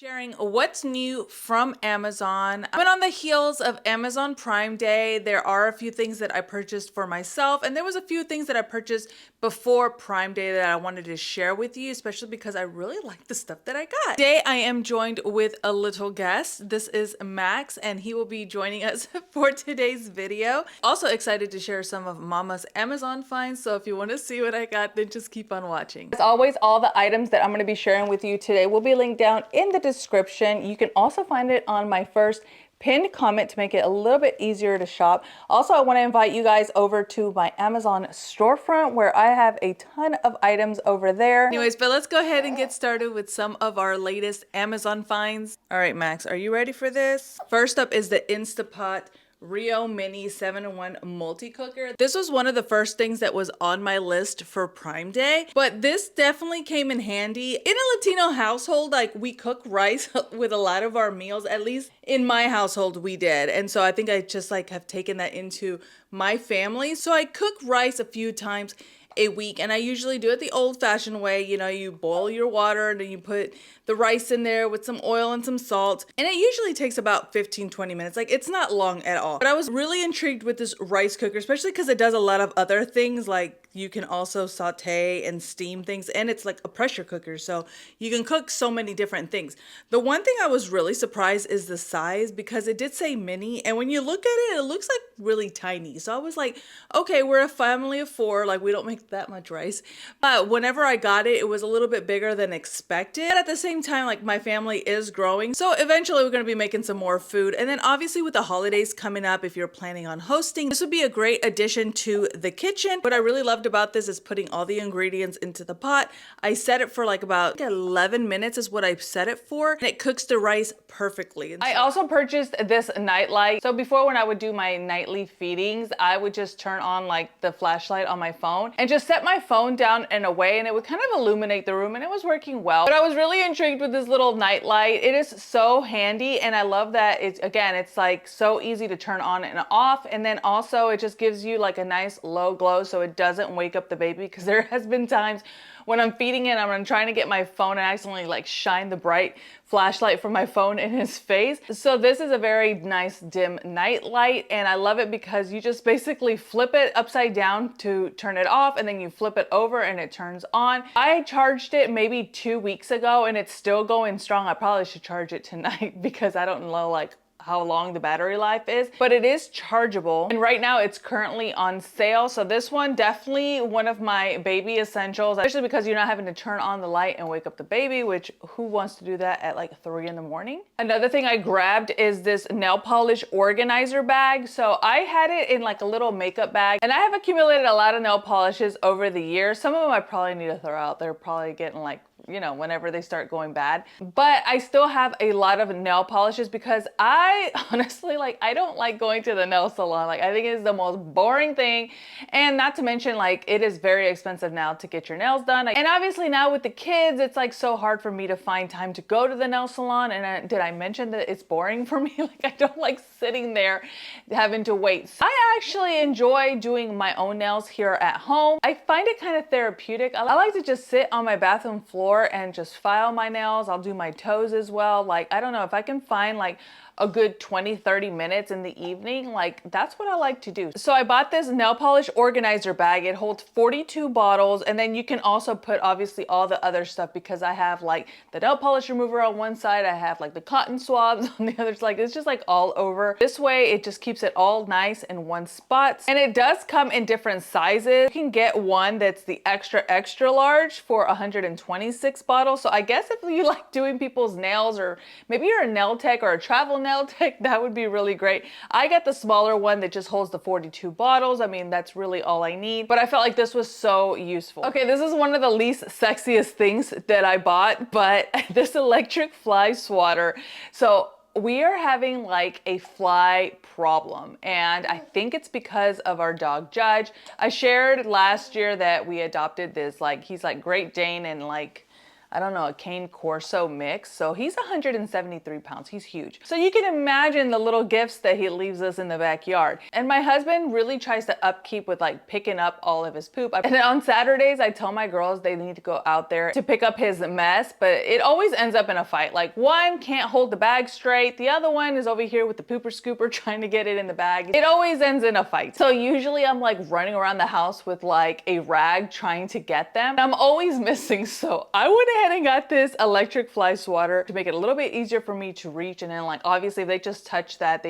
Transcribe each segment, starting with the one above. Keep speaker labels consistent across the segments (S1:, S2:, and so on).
S1: Sharing what's new from Amazon. I went on the heels of Amazon Prime Day. There are a few things that I purchased for myself, and there was a few things that I purchased before Prime Day that I wanted to share with you, especially because I really like the stuff that I got. Today, I am joined with a little guest. This is Max, and he will be joining us for today's video. Also excited to share some of Mama's Amazon finds, so if you want to see what I got, then just keep on watching. As always, all the items that I'm going to be sharing with you today will be linked down in the description. You can also find it on my first pinned comment to make it a little bit easier to shop. Also, I want to invite you guys over to my Amazon storefront where I have a ton of items over there. Anyways, but let's go ahead and get started with some of our latest Amazon finds. All right, Max, are you ready for this? First up is the Instapot Rio Mini 7-in-1 multi-cooker. This was one of the first things that was on my list for Prime Day, but this definitely came in handy. In a Latino household, like, we cook rice with a lot of our meals, at least in my household we did. And so I think I just have taken that into my family. So I cook rice a few times a week, and I usually do it the old-fashioned way. You know, you boil your water and then you put the rice in there with some oil and some salt, and it usually takes about 15-20 minutes. Like, it's not long at all. But I was really intrigued with this rice cooker, especially because it does a lot of other things. Like, you can also saute and steam things, and it's like a pressure cooker, so you can cook so many different things. The one thing I was really surprised is the size, because it did say mini, and when you look at it, it looks like really tiny. So I was like, okay, we're a family of 4, like, we don't make that much rice. But whenever I got it, it was a little bit bigger than expected. But at the same time, like, my family is growing, so eventually we're going to be making some more food. And then obviously with the holidays coming up, if you're planning on hosting, this would be a great addition to the kitchen. What I really loved about this is putting all the ingredients into the pot. I set it for like about 11 minutes is what I set it for, and it cooks the rice perfectly. I also purchased this night light. So before, when I would do my nightly feedings, I would just turn on like the flashlight on my phone and just set my phone down and away, and it would kind of illuminate the room, and it was working well. But I was really intrigued with this little night light. It is so handy, and I love that it's like so easy to turn on and off, and then also it just gives you like a nice low glow so it doesn't wake up the baby, because there has been times when I'm feeding it, I'm trying to get my phone and accidentally like shine the bright flashlight from my phone in his face. So this is a very nice dim night light, and I love it because you just basically flip it upside down to turn it off, and then you flip it over and it turns on. I charged it maybe 2 weeks ago and it's still going strong. I probably should charge it tonight because I don't know like how long the battery life is, but it is chargeable, and right now it's currently on sale. So this one, definitely one of my baby essentials, especially because you're not having to turn on the light and wake up the baby, which who wants to do that at like 3 in the morning? Another thing I grabbed is this nail polish organizer bag. So I had it in like a little makeup bag, and I have accumulated a lot of nail polishes over the years. Some of them I probably need to throw out. They're probably getting like, you know, whenever they start going bad. But I still have a lot of nail polishes because I honestly, like, I don't like going to the nail salon. Like, I think it is the most boring thing. And not to mention, like, it is very expensive now to get your nails done. And obviously now with the kids, it's like so hard for me to find time to go to the nail salon. And did I mention that it's boring for me? Like, I don't like sitting there having to wait. So I actually enjoy doing my own nails here at home. I find it kind of therapeutic. I like to just sit on my bathroom floor and just file my nails. I'll do my toes as well. Like, I don't know, if I can find like a good 20-30 minutes in the evening, like, that's what I like to do. So I bought this nail polish organizer bag. It holds 42 bottles, and then you can also put obviously all the other stuff, because I have like the nail polish remover on one side, I have like the cotton swabs on the other. Like, it's just like all over. This way it just keeps it all nice in one spot, and it does come in different sizes. You can get one that's the extra large for 126 bottles. So I guess if you like doing people's nails, or maybe you're a nail tech or a travel nail tech, that would be really great. I got the smaller one that just holds the 42 bottles. I mean, that's really all I need, but I felt like this was so useful. Okay, this is one of the least sexiest things that I bought, but this electric fly swatter. So we are having like a fly problem, and I think it's because of our dog Judge. I shared last year that we adopted this, like, he's like Great Dane, and like, I don't know, a cane corso mix. So he's 173 pounds. He's huge. So you can imagine the little gifts that he leaves us in the backyard. And my husband really tries to upkeep with like picking up all of his poop. And then on Saturdays, I tell my girls they need to go out there to pick up his mess, but it always ends up in a fight. Like one can't hold the bag straight. The other one is over here with the pooper scooper trying to get it in the bag. It always ends in a fight. So usually I'm like running around the house with like a rag trying to get them. I'm always missing. So I went ahead and got this electric fly swatter to make it a little bit easier for me to reach. And then like, obviously if they just touch that,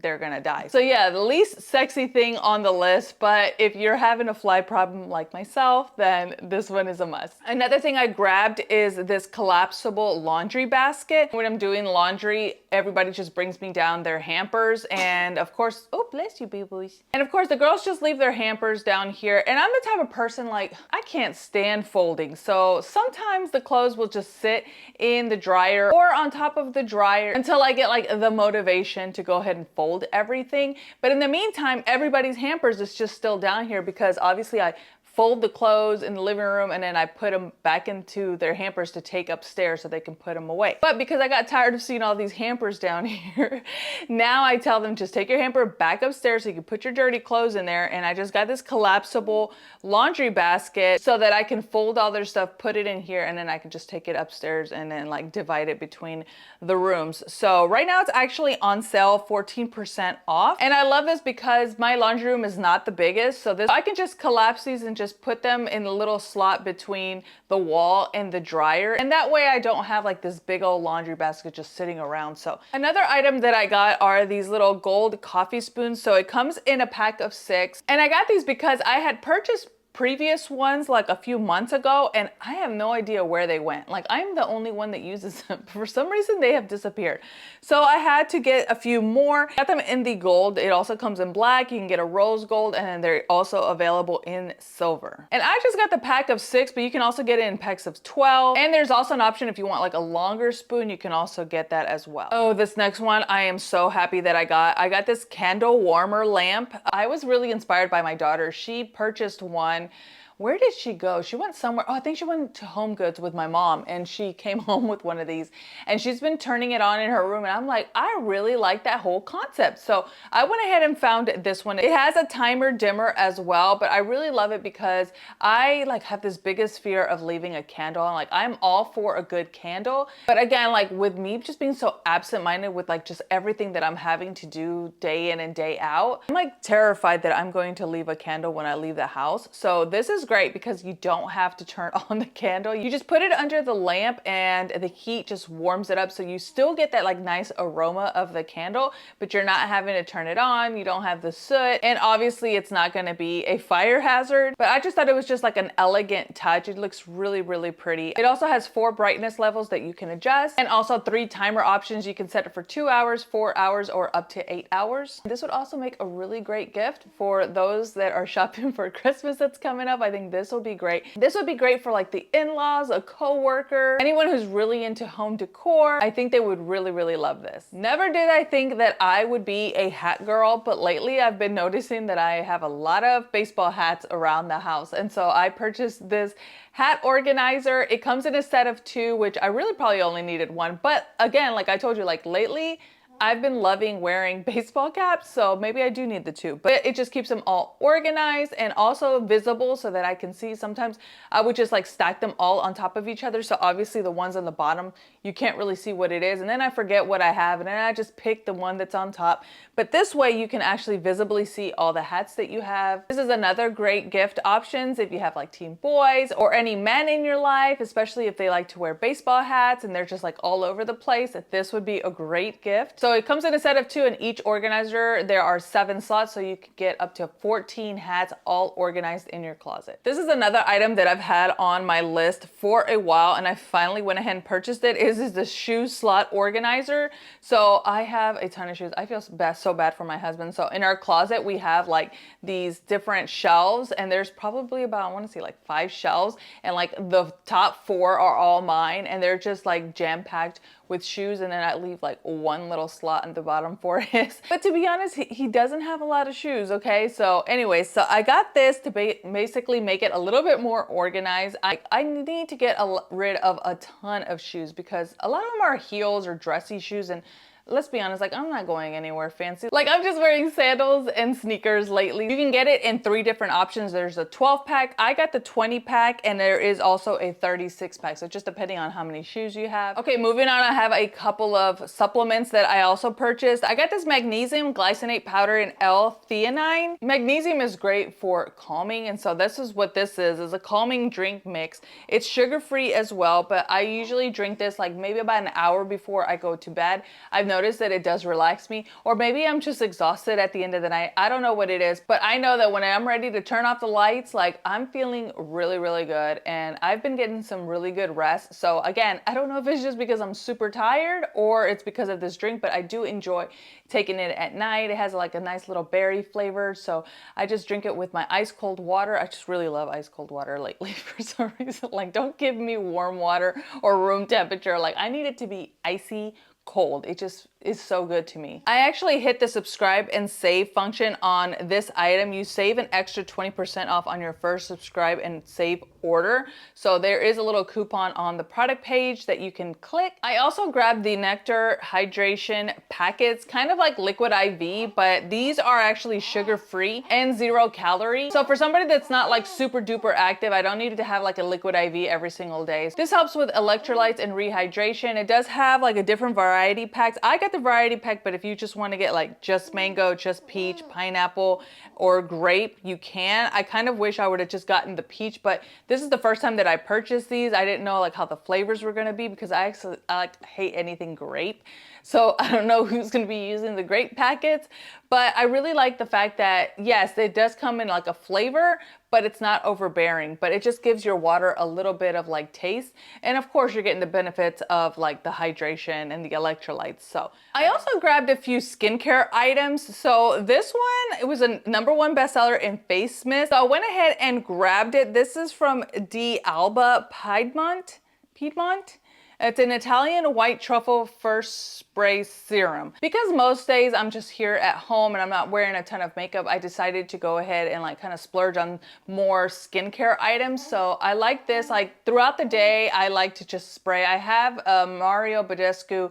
S1: they're gonna die. So yeah, the least sexy thing on the list, but if you're having a fly problem like myself, then this one is a must. Another thing I grabbed is this collapsible laundry basket. When I'm doing laundry, everybody just brings me down their hampers, and of course, oh bless you boo-boos. And of course the girls just leave their hampers down here, and I'm the type of person like, I can't stand folding. So sometimes the clothes will just sit in the dryer or on top of the dryer until I get like the motivation to go ahead and fold everything. But in the meantime, everybody's hampers is just still down here because obviously I fold the clothes in the living room and then I put them back into their hampers to take upstairs so they can put them away. But because I got tired of seeing all these hampers down here, now I tell them just take your hamper back upstairs so you can put your dirty clothes in there. And I just got this collapsible laundry basket so that I can fold all their stuff, put it in here, and then I can just take it upstairs and then like divide it between the rooms. So right now it's actually on sale, 14% off. And I love this because my laundry room is not the biggest. So this, I can just collapse these and just put them in a little slot between the wall and the dryer. And that way I don't have like this big old laundry basket just sitting around. So another item that I got are these little gold coffee spoons. So it comes in a pack of 6. And I got these because I had purchased previous ones like a few months ago and I have no idea where they went. Like I'm the only one that uses them. For some reason they have disappeared. So I had to get a few more. Got them in the gold. It also comes in black. You can get a rose gold and then they're also available in silver. And I just got the pack of 6, but you can also get it in packs of 12. And there's also an option if you want like a longer spoon, you can also get that as well. Oh, this next one I am so happy that I got this candle warmer lamp. I was really inspired by my daughter. She purchased one. Where did she go? She went somewhere. Oh, I think she went to Home Goods with my mom and she came home with one of these and she's been turning it on in her room. And I'm like, I really like that whole concept. So I went ahead and found this one. It has a timer dimmer as well, but I really love it because I like have this biggest fear of leaving a candle on. Like I'm all for a good candle. But again, like with me just being so absent-minded with like just everything that I'm having to do day in and day out, I'm like terrified that I'm going to leave a candle when I leave the house. So this is great because you don't have to turn on the candle. You just put it under the lamp and the heat just warms it up. So you still get that like nice aroma of the candle, but you're not having to turn it on. You don't have the soot. And obviously it's not going to be a fire hazard, but I just thought it was just like an elegant touch. It looks really, really pretty. It also has 4 brightness levels that you can adjust and also 3 timer options. You can set it for 2 hours, 4 hours, or up to 8 hours. This would also make a really great gift for those that are shopping for Christmas that's coming up. I think this will be great. This would be great for like the in-laws, a co-worker, anyone who's really into home decor. I think they would really, really love this. Never did I think that I would be a hat girl, but lately I've been noticing that I have a lot of baseball hats around the house. And so I purchased this hat organizer. It comes in a set of 2, which I really probably only needed 1. But again, like I told you, like lately, I've been loving wearing baseball caps, so maybe I do need the 2, but it just keeps them all organized and also visible so that I can see. Sometimes I would just like stack them all on top of each other. So obviously the ones on the bottom, you can't really see what it is. And then I forget what I have and then I just pick the one that's on top. But this way you can actually visibly see all the hats that you have. This is another great gift options if you have like teen boys or any men in your life, especially if they like to wear baseball hats and they're just like all over the place. This would be a great gift. So it comes in a set of 2 and each organizer, there are 7 slots. So you can get up to 14 hats all organized in your closet. This is another item that I've had on my list for a while and I finally went ahead and purchased it. Is the shoe slot organizer. So I have a ton of shoes. I feel so bad for my husband. So in our closet, we have like these different shelves and there's probably about, I want to say like 5 shelves and like the top 4 are all mine and they're just like jam-packed with shoes, and then I leave like one little slot in the bottom for his. But to be honest, he doesn't have a lot of shoes, okay? So anyway, so I got this to basically make it a little bit more organized. I need to get rid of a ton of shoes because a lot of them are heels or dressy shoes, and let's be honest, like I'm not going anywhere fancy. Like I'm just wearing sandals and sneakers lately. You can get it in 3 different options. There's a 12 pack, I got the 20 pack, and there is also a 36 pack. So just depending on how many shoes you have. Okay, moving on, I have a couple of supplements that I also purchased. I got this magnesium glycinate powder in L-theanine. Magnesium is great for calming, and so this is what this is a calming drink mix. It's sugar-free as well, but I usually drink this like maybe about an hour before I go to bed. I've noticed that it does relax me, or maybe I'm just exhausted at the end of the night. I don't know what it is, but I know that when I'm ready to turn off the lights, like I'm feeling really, really good, and I've been getting some really good rest. So again, I don't know if it's just because I'm super tired or it's because of this drink, but I do enjoy taking it at night. It has like a nice little berry flavor, so I just drink it with my ice cold water. I just really love ice cold water lately for some reason. Like, don't give me warm water or room temperature. Like, I need it to be icy cold. It just is so good to me. I actually hit the subscribe and save function on this item. You save an extra 20% off on your first subscribe and save order. So there is a little coupon on the product page that you can click. I also grabbed the Nectar hydration packets, kind of like liquid IV, but these are actually sugar-free and 0 calorie. So for somebody that's not like super duper active, I don't need to have like a liquid IV every single day. This helps with electrolytes and rehydration. It does have like a different variety packs. I got the variety pack, but if you just want to get like just mango, just peach, pineapple, or grape, you can. I kind of wish I would have just gotten the peach, but this is the first time that I purchased these. I didn't know like how the flavors were going to be because I like hate anything grape. So I don't know who's going to be using the grape packets, but I really like the fact that yes, it does come in like a flavor, but it's not overbearing, but it just gives your water a little bit of like taste. And of course you're getting the benefits of like the hydration and the electrolytes. So I also grabbed a few skincare items. So this one, it was a #1 bestseller in face mist. So I went ahead and grabbed it. This is from D'Alba Piedmont. It's an Italian white truffle first spray serum. Because most days I'm just here at home and I'm not wearing a ton of makeup, I decided to go ahead and like kind of splurge on more skincare items. So I like this, like throughout the day, I like to just spray. I have a Mario Badescu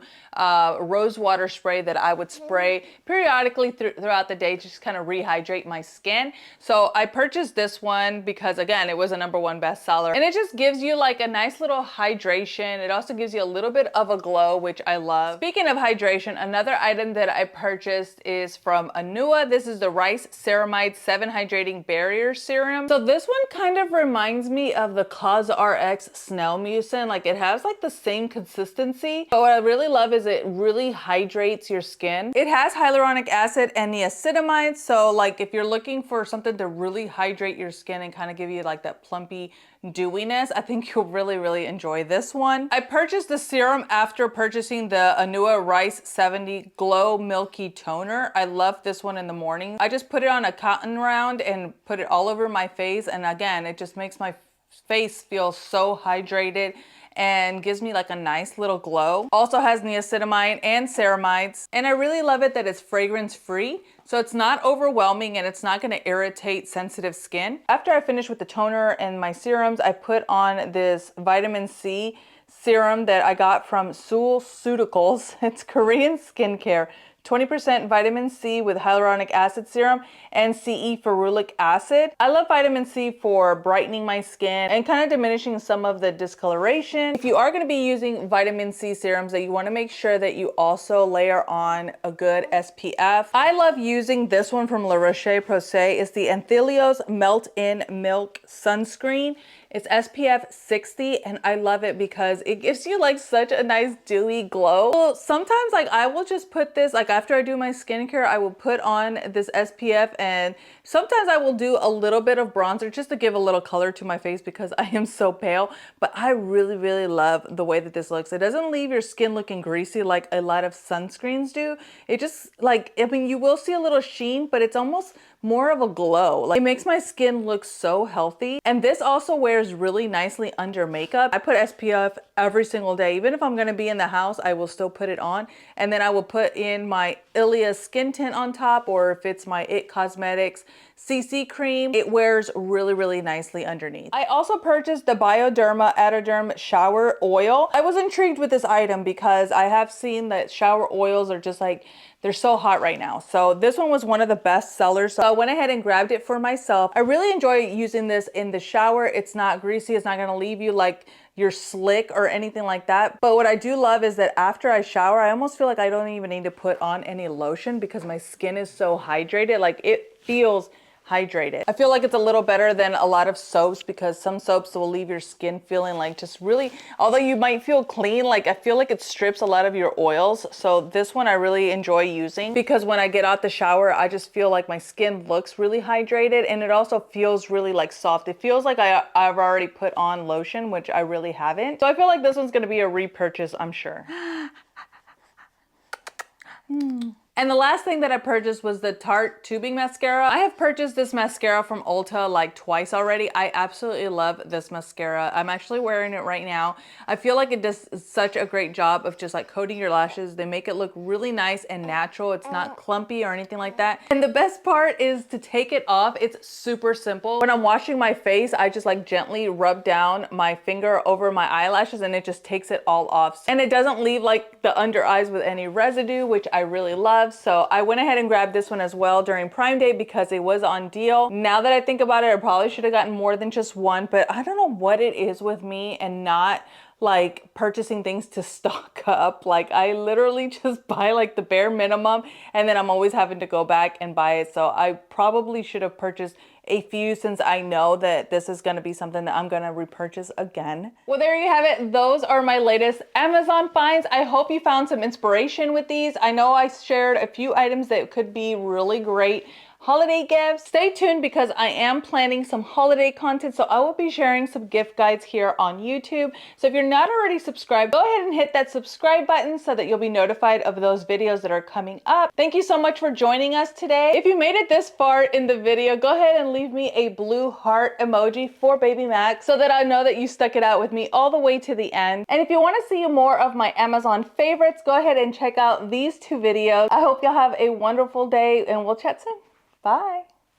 S1: rose water spray that I would spray periodically throughout the day, just kind of rehydrate my skin. So I purchased this one because again, it was a #1 bestseller, and it just gives you like a nice little hydration. It also gives you a little bit of a glow, which I love. Speaking of hydration, another item that I purchased is from Anua. This is the Rice Ceramide 7 Hydrating Barrier Serum. So this one kind of reminds me of the CosRX Snail Mucin. Like it has like the same consistency. But what I really love is it really hydrates your skin. It has hyaluronic acid and niacinamide. So like if you're looking for something to really hydrate your skin and kind of give you like that plumpy dewiness, I think you'll really, really enjoy this one. I purchased the serum after purchasing the Anua Rice 70 Glow Milky Toner. I love this one in the morning. I just put it on a cotton round and put it all over my face. And again, it just makes my face feel so hydrated and gives me like a nice little glow. Also has niacinamide and ceramides. And I really love it that it's fragrance free. So it's not overwhelming and it's not gonna irritate sensitive skin. After I finish with the toner and my serums, I put on this vitamin C serum that I got from SoulCeuticals. It's Korean skincare. 20% vitamin C with hyaluronic acid serum and CE ferulic acid. I love vitamin C for brightening my skin and kind of diminishing some of the discoloration. If you are going to be using vitamin C serums, that you want to make sure that you also layer on a good SPF. I love using this one from La Roche-Posay. It's the Anthelios Melt-In Milk Sunscreen. It's SPF 60 and I love it because it gives you like such a nice dewy glow. So sometimes like I will just put this, like after I do my skincare, I will put on this SPF, and sometimes I will do a little bit of bronzer just to give a little color to my face because I am so pale. But I really, really love the way that this looks. It doesn't leave your skin looking greasy like a lot of sunscreens do. It just like, I mean, you will see a little sheen, but it's almost more of a glow. Like, it makes my skin look so healthy. And this also wears really nicely under makeup. I put SPF every single day. Even if I'm gonna be in the house, I will still put it on. And then I will put in my Ilia skin tint on top, or if it's my It Cosmetics CC cream, it wears really, really nicely underneath. I also purchased the Bioderma Atoderm shower oil. I was intrigued with this item because I have seen that shower oils are just like, they're so hot right now. So this one was one of the best sellers. So I went ahead and grabbed it for myself. I really enjoy using this in the shower. It's not greasy. It's not gonna leave you like you're slick or anything like that. But what I do love is that after I shower, I almost feel like I don't even need to put on any lotion because my skin is so hydrated. Like, it feels hydrated. I feel like it's a little better than a lot of soaps because some soaps will leave your skin feeling like just really, although you might feel clean, like I feel like it strips a lot of your oils. So this one I really enjoy using because when I get out the shower, I just feel like my skin looks really hydrated, and it also feels really like soft. It feels like I've already put on lotion, which I really haven't. So I feel like this one's gonna be a repurchase, I'm sure. And the last thing that I purchased was the Tarte tubing mascara. I have purchased this mascara from Ulta like twice already. I absolutely love this mascara. I'm actually wearing it right now. I feel like it does such a great job of just like coating your lashes. They make it look really nice and natural. It's not clumpy or anything like that. And the best part is to take it off. It's super simple. When I'm washing my face, I just like gently rub down my finger over my eyelashes and it just takes it all off. And it doesn't leave like the under eyes with any residue, which I really love. So I went ahead and grabbed this one as well during Prime Day because it was on deal. Now that I think about it, I probably should have gotten more than just one, but I don't know what it is with me and not like purchasing things to stock up. Like, I literally just buy like the bare minimum and then I'm always having to go back and buy it. So I probably should have purchased a few since I know that this is going to be something that I'm going to repurchase again. Well, there you have it. Those are my latest Amazon finds. I hope you found some inspiration with these. I know I shared a few items that could be really great holiday gifts. Stay tuned because I am planning some holiday content, so I will be sharing some gift guides here on YouTube. So if you're not already subscribed, go ahead and hit that subscribe button so that you'll be notified of those videos that are coming up. Thank you so much for joining us today. If you made it this far in the video, go ahead and leave me a blue heart emoji for Baby Max so that I know that you stuck it out with me all the way to the end. And if you want to see more of my Amazon favorites, go ahead and check out these two videos. I hope y'all have a wonderful day and we'll chat soon. Bye.